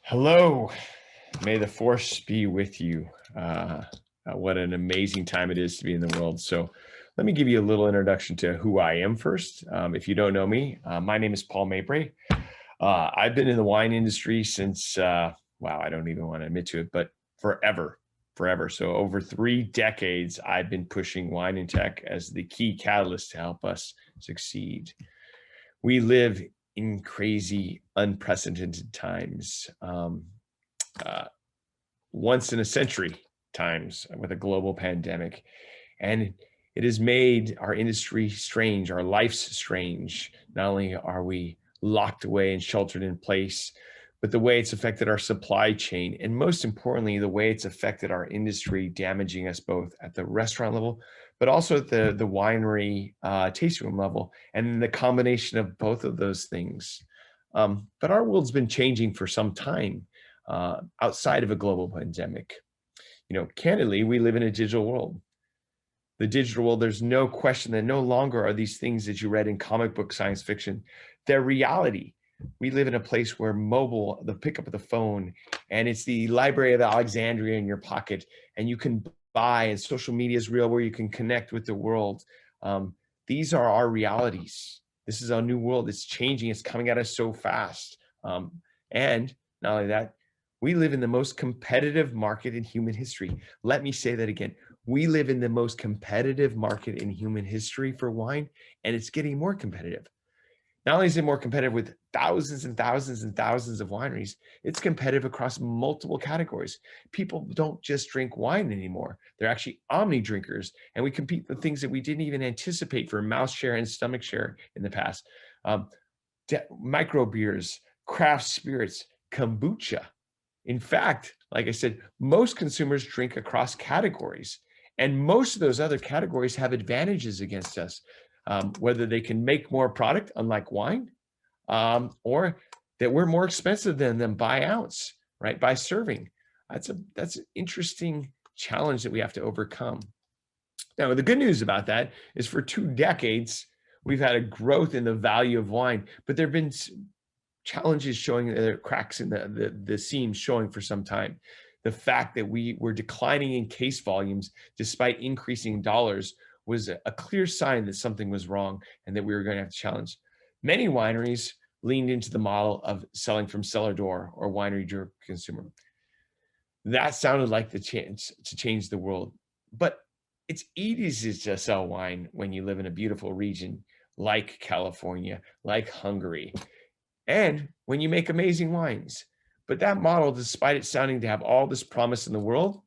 Hello, may the force be with you. What an amazing time it is to be in the world. So let me give you a little introduction to who I am first. If you don't know me, my name is Paul Mabray. I've been in the wine industry since, wow, I don't even want to admit to it, but forever. So over 3 decades, I've been pushing wine and tech as the key catalyst to help us succeed. We live in crazy, unprecedented times, once in a century times with a global pandemic. And it has made our industry strange, our lives strange. Not only are we locked away and sheltered in place, but the way it's affected our supply chain, and most importantly, the way it's affected our industry, damaging us both at the restaurant level, but also at the winery tasting room level, and the combination of both of those things. But our world's been changing for some time outside of a global pandemic. You know, candidly, we live in a digital world. The digital world, there's no question that no longer are these things that you read in comic book science fiction. They're reality. We live in a place where mobile, the pickup of the phone, and it's the Library of Alexandria in your pocket, and you can buy, and social media is real where you can connect with the world. These are our realities. This is our new world. It's changing. It's coming at us so fast. And not only that, we live in the most competitive market in human history. Let me say that again. We live in the most competitive market in human history for wine, and it's getting more competitive. Not only is it more competitive with thousands and thousands and thousands of wineries, it's competitive across multiple categories. People don't just drink wine anymore. They're actually omni drinkers, and we compete with things that we didn't even anticipate for mouth share and stomach share in the past. Micro beers, craft spirits, kombucha. In fact, like I said, most consumers drink across categories, and most of those other categories have advantages against us. Whether they can make more product, unlike wine, or that we're more expensive than them by ounce, right? By serving. That's an interesting challenge that we have to overcome. Now, the good news about that is for 2 decades, we've had a growth in the value of wine, but there have been challenges showing, there are cracks in the seams showing for some time. The fact that we were declining in case volumes despite increasing dollars was a clear sign that something was wrong and that we were going to have to challenge. Many wineries leaned into the model of selling from cellar door or winery to consumer. That sounded like the chance to change the world. But it's easy to sell wine when you live in a beautiful region like California, like Hungary, and when you make amazing wines. But that model, despite it sounding to have all this promise in the world,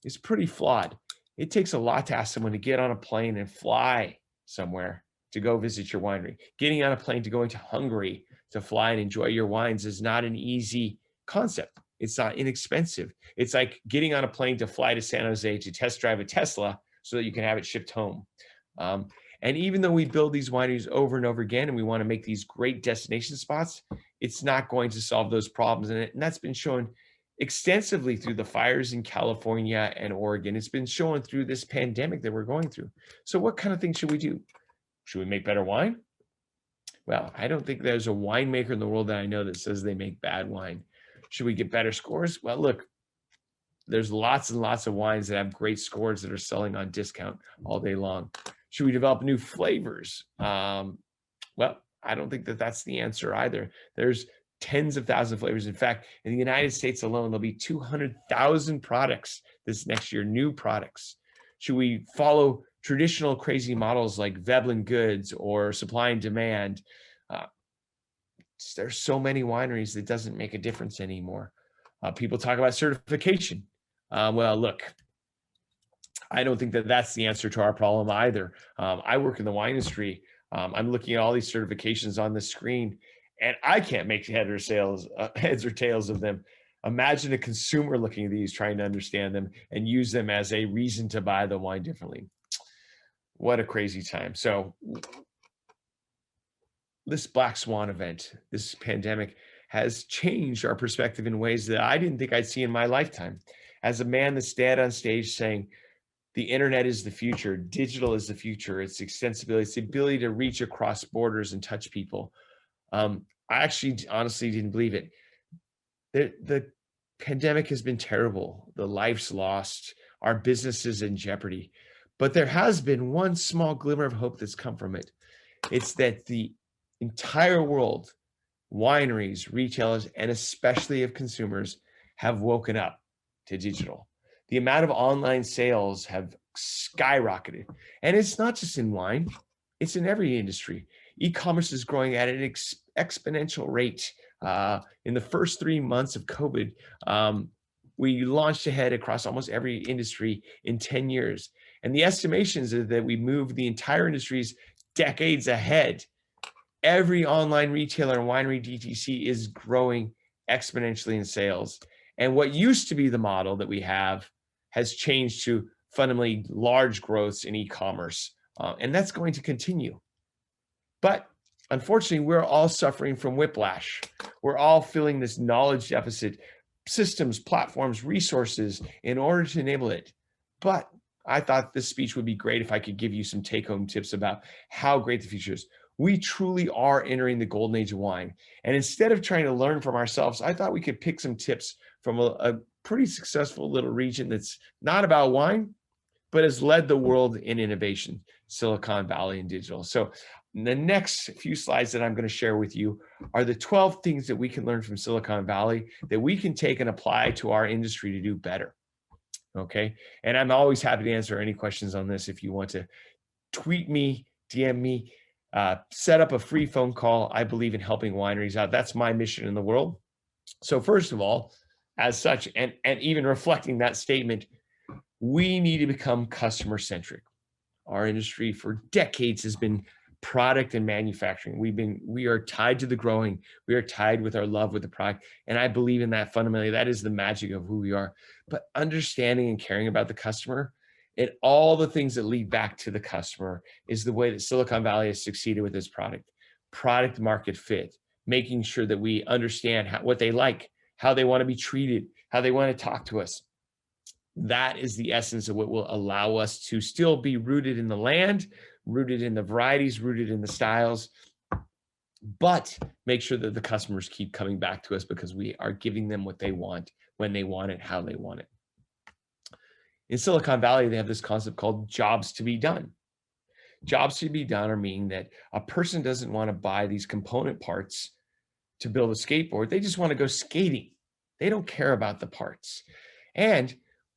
is pretty flawed. It takes a lot to ask someone to get on a plane and fly somewhere to go visit your winery. Getting on a plane to go into Hungary to fly and enjoy your wines is not an easy concept. It's not inexpensive. It's like getting on a plane to fly to San Jose to test drive a Tesla so that you can have it shipped home. And even though we build these wineries over and over again, and we want to make these great destination spots, it's not going to solve those problems. And that's been shown extensively through the fires in California and Oregon. It's been shown through this pandemic that we're going through. So what kind of things should we do? Should we make better wine? Well, I don't think there's a winemaker in the world that I know that says they make bad wine. Should we get better scores? Well, look, there's lots and lots of wines that have great scores that are selling on discount all day long. Should we develop new flavors? Well, I don't think that that's the answer either. There's tens of thousands of flavors. In fact, in the United States alone, there'll be 200,000 products this next year, new products. Should we follow traditional crazy models like Veblen goods or supply and demand? There's so many wineries that doesn't make a difference anymore. People talk about certification. Well, look, I don't think that that's the answer to our problem either. I work in the wine industry. I'm looking at all these certifications on the screen, and I can't make heads or tails of them. Imagine a consumer looking at these, trying to understand them and use them as a reason to buy the wine differently. What a crazy time. So this black swan event, this pandemic, has changed our perspective in ways that I didn't think I'd see in my lifetime. As a man that stood on stage saying, the internet is the future, digital is the future, it's extensibility, it's the ability to reach across borders and touch people. I actually honestly didn't believe it. The pandemic has been terrible. The lives lost, our businesses in jeopardy. But there has been one small glimmer of hope that's come from it. It's that the entire world, wineries, retailers, and especially of consumers, have woken up to digital. The amount of online sales have skyrocketed. And it's not just in wine, it's in every industry. E-commerce is growing at an exponential rate. In the first 3 months of COVID, we launched ahead across almost every industry in 10 years. And the estimations are that we moved the entire industries decades ahead. Every online retailer and winery DTC is growing exponentially in sales. And what used to be the model that we have has changed to fundamentally large growths in e-commerce. And that's going to continue. But unfortunately, we're all suffering from whiplash. We're all feeling this knowledge deficit, systems, platforms, resources in order to enable it. But I thought this speech would be great if I could give you some take-home tips about how great the future is. We truly are entering the golden age of wine. And instead of trying to learn from ourselves, I thought we could pick some tips from a pretty successful little region that's not about wine, but has led the world in innovation, Silicon Valley and digital. So the next few slides that I'm going to share with you are the 12 things that we can learn from Silicon Valley that we can take and apply to our industry to do better. Okay. And I'm always happy to answer any questions on this. If you want to tweet me, DM me, set up a free phone call. I believe in helping wineries out. That's my mission in the world. So first of all, as such, and even reflecting that statement, we need to become customer centric. Our industry for decades has been product and manufacturing. We are tied to the growing. We are tied with our love with the product. And I believe in that fundamentally. That is the magic of who we are. But understanding and caring about the customer and all the things that lead back to the customer is the way that Silicon Valley has succeeded with this product market fit, making sure that we understand what they like, how they want to be treated, how they want to talk to us. That is the essence of what will allow us to still be rooted in the land, rooted in the varieties, rooted in the styles, but make sure that the customers keep coming back to us because we are giving them what they want, when they want it, how they want it. In Silicon Valley, they have this concept called jobs to be done. Jobs to be done are meaning that a person doesn't want to buy these component parts to build a skateboard. They just want to go skating. They don't care about the parts. And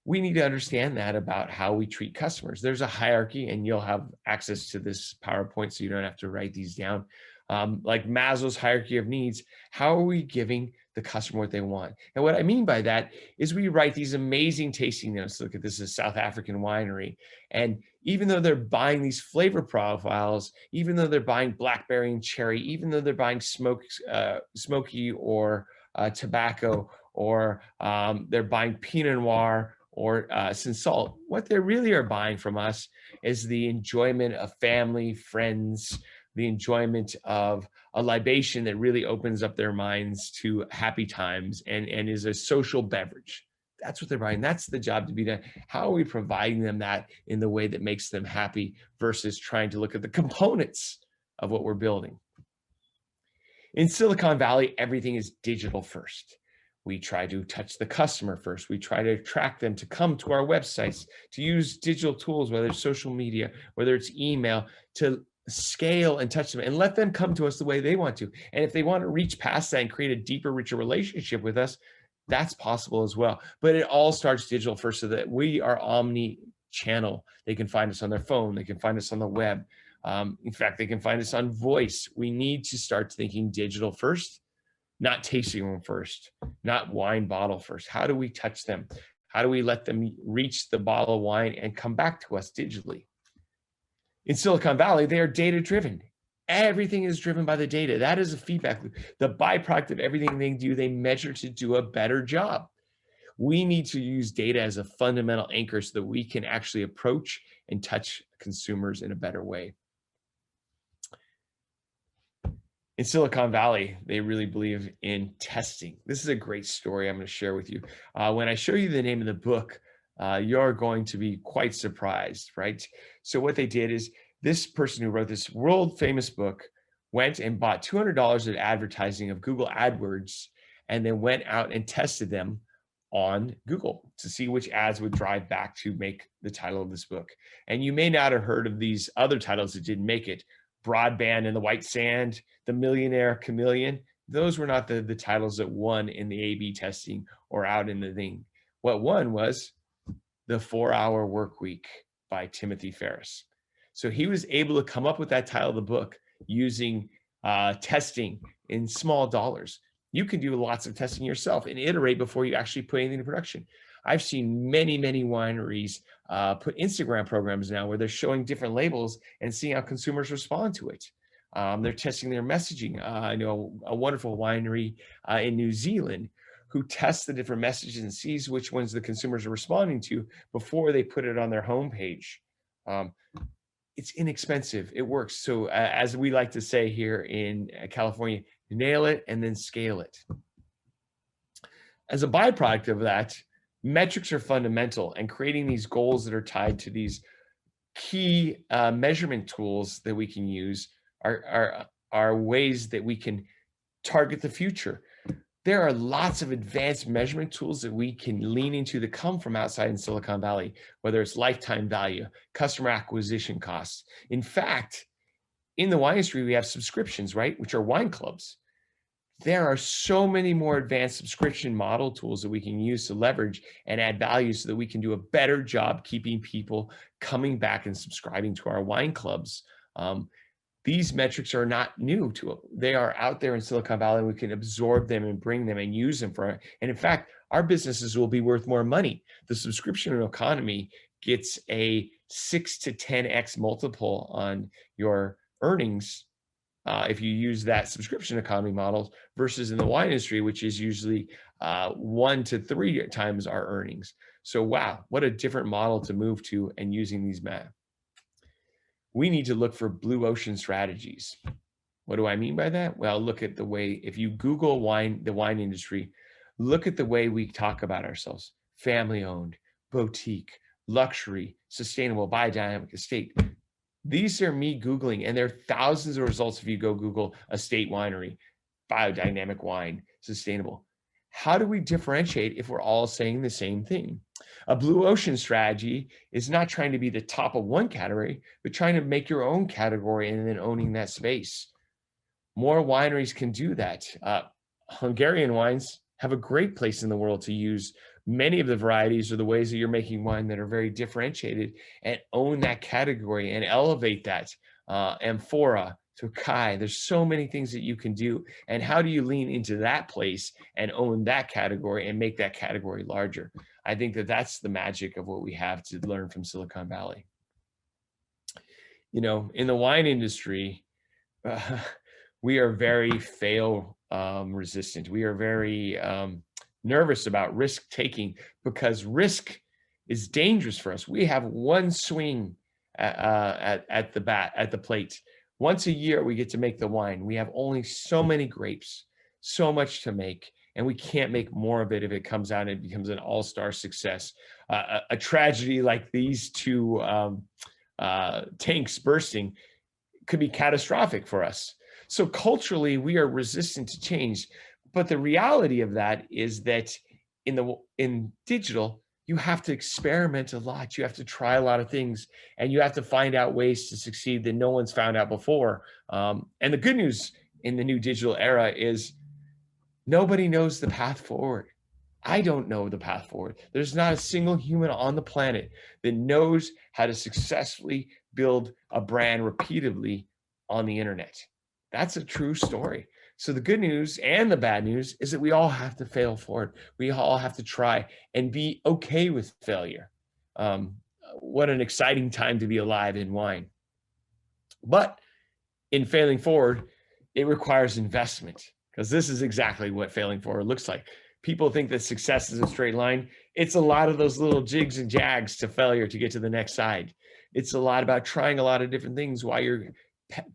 we need to understand that about how we treat customers. There's a hierarchy, and you'll have access to this PowerPoint so you don't have to write these down. Like Maslow's hierarchy of needs, how are we giving the customer what they want? And what I mean by that is we write these amazing tasting notes. Look at this, is a South African winery. And even though they're buying these flavor profiles, even though they're buying blackberry and cherry, even though they're buying smoky or tobacco, or they're buying Pinot Noir or Salt, what they really are buying from us is the enjoyment of family, friends, the enjoyment of a libation that really opens up their minds to happy times and is a social beverage. That's what they're buying. That's the job to be done. How are we providing them that in the way that makes them happy versus trying to look at the components of what we're building? In Silicon Valley, everything is digital first. We try to touch the customer first. We try to attract them to come to our websites, to use digital tools, whether it's social media, whether it's email, to scale and touch them and let them come to us the way they want to. And if they want to reach past that and create a deeper, richer relationship with us, that's possible as well. But it all starts digital first, so that we are omni-channel. They can find us on their phone. They can find us on the web. In fact, they can find us on voice. We need to start thinking digital first, not tasting room first, not wine bottle first. How do we touch them? How do we let them reach the bottle of wine and come back to us digitally? In Silicon Valley, they are data-driven. Everything is driven by the data. That is a feedback loop. The byproduct of everything they do, they measure to do a better job. We need to use data as a fundamental anchor so that we can actually approach and touch consumers in a better way. In Silicon Valley, they really believe in testing. This is a great story I'm going to share with you. When I show you the name of the book, you're going to be quite surprised, right? So what they did is, this person who wrote this world famous book went and bought $200 of advertising of Google AdWords and then went out and tested them on Google to see which ads would drive back to make the title of this book. And you may not have heard of these other titles that didn't make it. Broadband in the White Sand, The Millionaire Chameleon. Those were not the titles that won in the A/B testing or out in the thing. What won was The 4-Hour Work Week by Timothy Ferriss. So he was able to come up with that title of the book using testing in small dollars. You can do lots of testing yourself and iterate before you actually put anything in production. I've seen many wineries put Instagram programs now where they're showing different labels and seeing how consumers respond to it. They're testing their messaging. I know a wonderful winery in New Zealand who tests the different messages and sees which ones the consumers are responding to before they put it on their homepage. It's inexpensive. It works. So as we like to say here in California, nail it and then scale it. As a byproduct of that, metrics are fundamental, and creating these goals that are tied to these key measurement tools that we can use are ways that we can target the future. There are lots of advanced measurement tools that we can lean into that come from outside in Silicon Valley, whether it's lifetime value, customer acquisition costs. In fact, in the wine industry, we have subscriptions, right? Which are wine clubs. There are so many more advanced subscription model tools that we can use to leverage and add value so that we can do a better job keeping people coming back and subscribing to our wine clubs. These metrics are not new to it. They are out there in Silicon Valley, and we can absorb them and bring them and use them for, and in fact, our businesses will be worth more money. The subscription economy gets a 6 to 10x multiple on your earnings if you use that subscription economy model versus in the wine industry, which is usually 1 to 3 times our earnings. So wow, what a different model to move to and using these math. We need to look for blue ocean strategies. What do I mean by that? Well, look at the way, if you Google wine, the wine industry, look at the way we talk about ourselves: family owned, boutique, luxury, sustainable, biodynamic, estate. These are me Googling, and there are thousands of results if you go Google estate winery, biodynamic wine, sustainable. How do we differentiate if we're all saying the same thing? A blue ocean strategy is not trying to be the top of one category, but trying to make your own category and then owning that space. More wineries can do that. Hungarian wines have a great place in the world to use many of the varieties or the ways that you're making wine that are very differentiated, and own that category and elevate that. Amphora, Tokai, there's so many things that you can do. And how do you lean into that place and own that category and make that category larger? I think that that's the magic of what we have to learn from Silicon Valley. You know, in the wine industry, we are very fail resistant. We are very nervous about risk taking because risk is dangerous for us. We have one swing at the plate. Once a year, we get to make the wine. We have only so many grapes, so much to make, and we can't make more of it if it comes out and it becomes an all-star success. A tragedy like these two tanks bursting could be catastrophic for us. So culturally, we are resistant to change. But the reality of that is that in digital, you have to experiment a lot. You have to try a lot of things, and you have to find out ways to succeed that no one's found out before. And the good news in the new digital era is nobody knows the path forward. I don't know the path forward. There's not a single human on the planet that knows how to successfully build a brand repeatedly on the internet. That's a true story. So the good news and the bad news is that we all have to fail forward. We all have to try and be okay with failure. What an exciting time to be alive in wine. But in failing forward, it requires investment, because this is exactly what failing forward looks like. People think that success is a straight line. It's a lot of those little jigs and jags to failure to get to the next side. It's a lot about trying a lot of different things while you're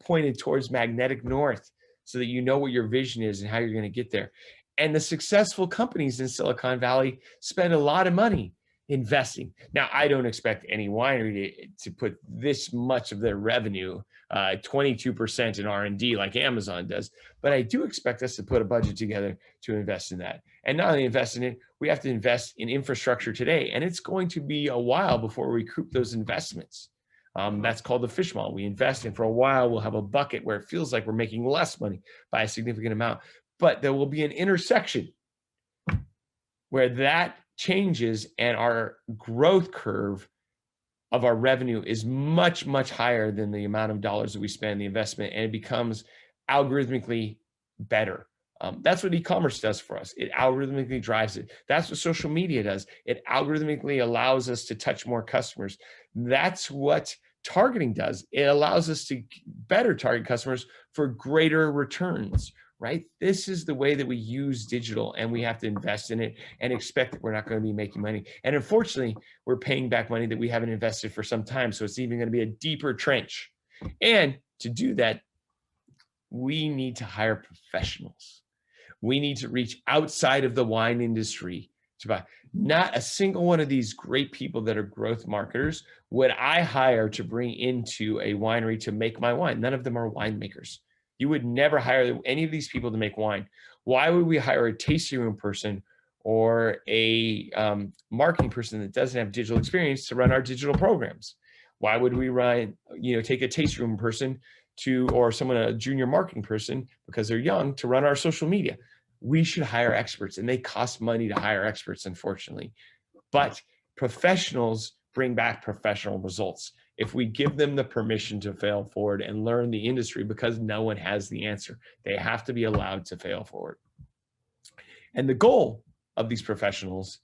pointed towards magnetic north, so that you know what your vision is and how you're going to get there. And the successful companies in Silicon Valley spend a lot of money investing. Now, I don't expect any winery to put this much of their revenue, 22% in R&D like Amazon does, but I do expect us to put a budget together to invest in that. And not only invest in it, we have to invest in infrastructure today, and it's going to be a while before we recoup those investments. That's called the fish model. We invest, and for a while, we'll have a bucket where it feels like we're making less money by a significant amount, but there will be an intersection where that changes and our growth curve of our revenue is much, much higher than the amount of dollars that we spend in the investment, and it becomes algorithmically better. That's what e-commerce does for us. It algorithmically drives it. That's what social media does. It algorithmically allows us to touch more customers. That's what targeting does. It allows us to better target customers for greater returns, right? This is the way that we use digital, and we have to invest in it and expect that we're not going to be making money. And unfortunately, we're paying back money that we haven't invested for some time. So it's even going to be a deeper trench. And to do that, we need to hire professionals. We need to reach outside of the wine industry to buy. Not a single one of these great people that are growth marketers would I hire to bring into a winery to make my wine. None of them are winemakers. You would never hire any of these people to make wine. Why would we hire a tasting room person or a marketing person that doesn't have digital experience to run our digital programs? Why would we take a tasting room person or someone, a junior marketing person, because they're young, to run our social media? We should hire experts, and they cost money to hire experts, unfortunately. But professionals bring back professional results if we give them the permission to fail forward and learn the industry, because no one has the answer. They have to be allowed to fail forward. And the goal of these professionals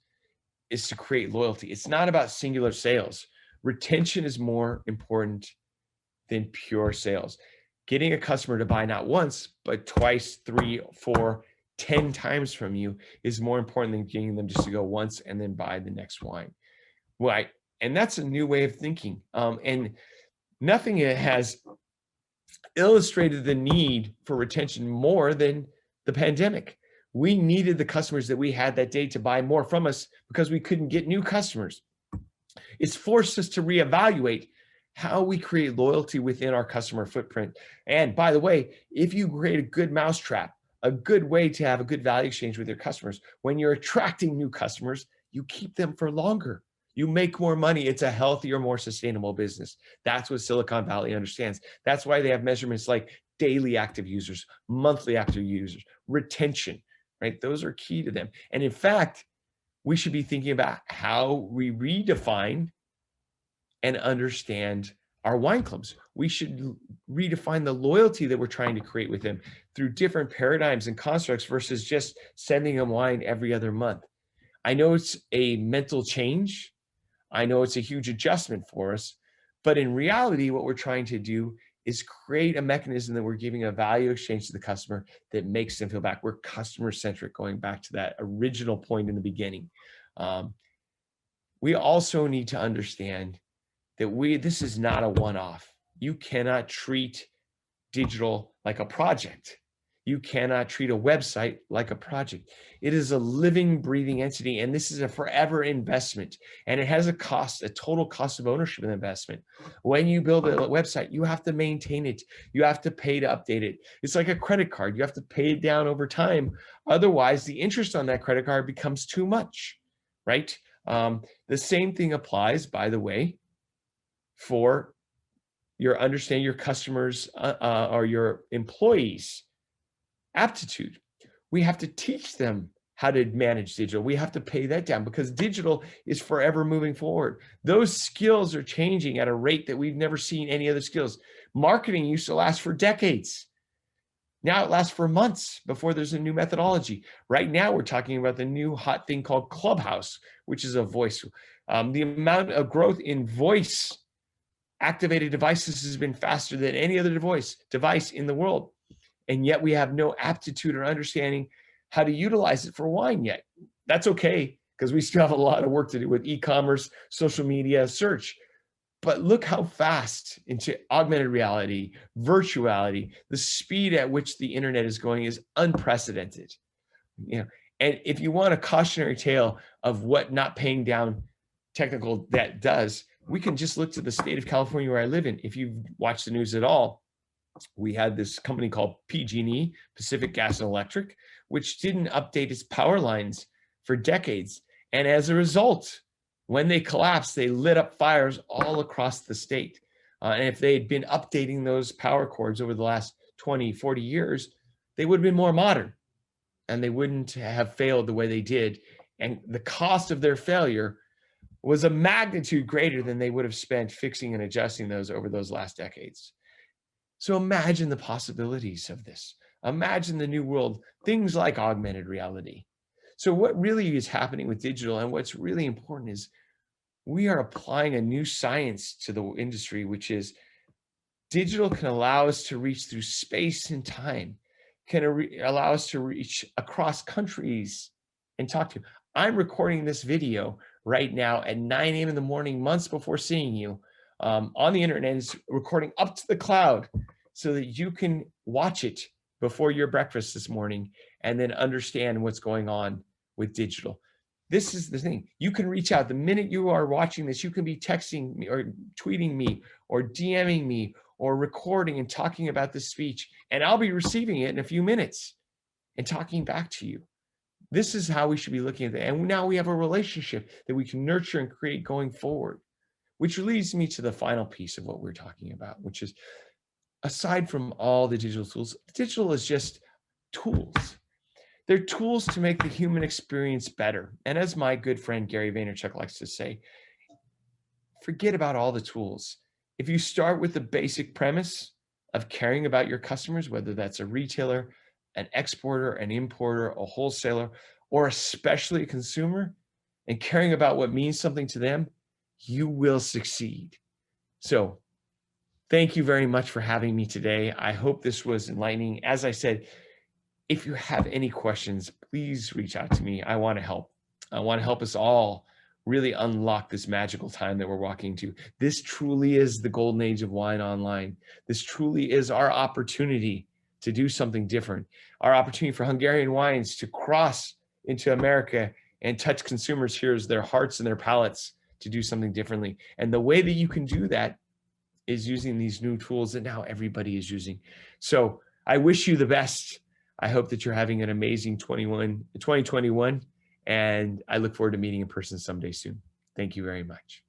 is to create loyalty. It's not about singular sales. Retention is more important than pure sales. Getting a customer to buy not once, but twice, 3, 4, 10 times from you is more important than getting them just to go once and then buy the next wine. Right. And that's a new way of thinking. And nothing has illustrated the need for retention more than the pandemic. We needed the customers that we had that day to buy more from us because we couldn't get new customers. It's forced us to reevaluate how we create loyalty within our customer footprint. And by the way, if you create a good mousetrap, a good way to have a good value exchange with your customers, when you're attracting new customers, you keep them for longer. You make more money. It's a healthier, more sustainable business. That's what Silicon Valley understands. That's why they have measurements like daily active users, monthly active users, retention, right? Those are key to them. And in fact, we should be thinking about how we redefine and understand our wine clubs. We should redefine the loyalty that we're trying to create with them through different paradigms and constructs versus just sending them wine every other month. I know it's a mental change. I know it's a huge adjustment for us, but in reality, what we're trying to do is create a mechanism that we're giving a value exchange to the customer that makes them feel back. We're customer-centric, going back to that original point in the beginning. We also need to understand that this is not a one-off. You cannot treat digital like a project. You cannot treat a website like a project. It is a living, breathing entity, and this is a forever investment. And it has a cost, a total cost of ownership and investment. When you build a website, you have to maintain it. You have to pay to update it. It's like a credit card. You have to pay it down over time. Otherwise, the interest on that credit card becomes too much, right? The same thing applies, by the way, for your understanding your customers or your employees' aptitude. We have to teach them how to manage digital. We have to pay that down because digital is forever moving forward. Those skills are changing at a rate that we've never seen any other skills. Marketing used to last for decades. Now it lasts for months before there's a new methodology. Right now, we're talking about the new hot thing called Clubhouse, which is a voice. The amount of growth in voice activated devices has been faster than any other device in the world. And yet we have no aptitude or understanding how to utilize it for wine yet. That's okay, because we still have a lot of work to do with e-commerce, social media, search. But look how fast into augmented reality, virtuality, the speed at which the internet is going is unprecedented. And if you want a cautionary tale of what not paying down technical debt does, we can just look to the state of California where I live in. If you've watched the news at all, we had this company called PG&E, Pacific Gas and Electric, which didn't update its power lines for decades. And as a result, when they collapsed, they lit up fires all across the state. And if they had been updating those power cords over the last 20, 40 years, they would have been more modern and they wouldn't have failed the way they did. And the cost of their failure was a magnitude greater than they would have spent fixing and adjusting those over those last decades. So imagine the possibilities of this. Imagine the new world, things like augmented reality. So what really is happening with digital, and what's really important, is we are applying a new science to the industry, which is digital can allow us to reach through space and time, can allow us to reach across countries and talk to you. I'm recording this video right now at 9 a.m. in the morning, months before seeing you, on the internet. It's recording up to the cloud so that you can watch it before your breakfast this morning and then understand what's going on with digital. This is the thing. You can reach out. The minute you are watching this, you can be texting me or tweeting me or DMing me or recording and talking about this speech, and I'll be receiving it in a few minutes and talking back to you. This is how we should be looking at it. And now we have a relationship that we can nurture and create going forward, which leads me to the final piece of what we're talking about, which is, aside from all the digital tools, digital is just tools. They're tools to make the human experience better. And as my good friend Gary Vaynerchuk likes to say, forget about all the tools. If you start with the basic premise of caring about your customers, whether that's a retailer, an exporter, an importer, a wholesaler, or especially a consumer, and caring about what means something to them, you will succeed. So thank you very much for having me today. I hope this was enlightening. As I said, if you have any questions, please reach out to me. I want to help. I want to help us all really unlock this magical time that we're walking into. This truly is the golden age of wine online. This truly is our opportunity to do something different. Our opportunity for Hungarian wines to cross into America and touch consumers' ears, their hearts and their palates, to do something differently. And the way that you can do that is using these new tools that now everybody is using. So I wish you the best. I hope that you're having an amazing 2021, and I look forward to meeting in person someday soon. Thank you very much.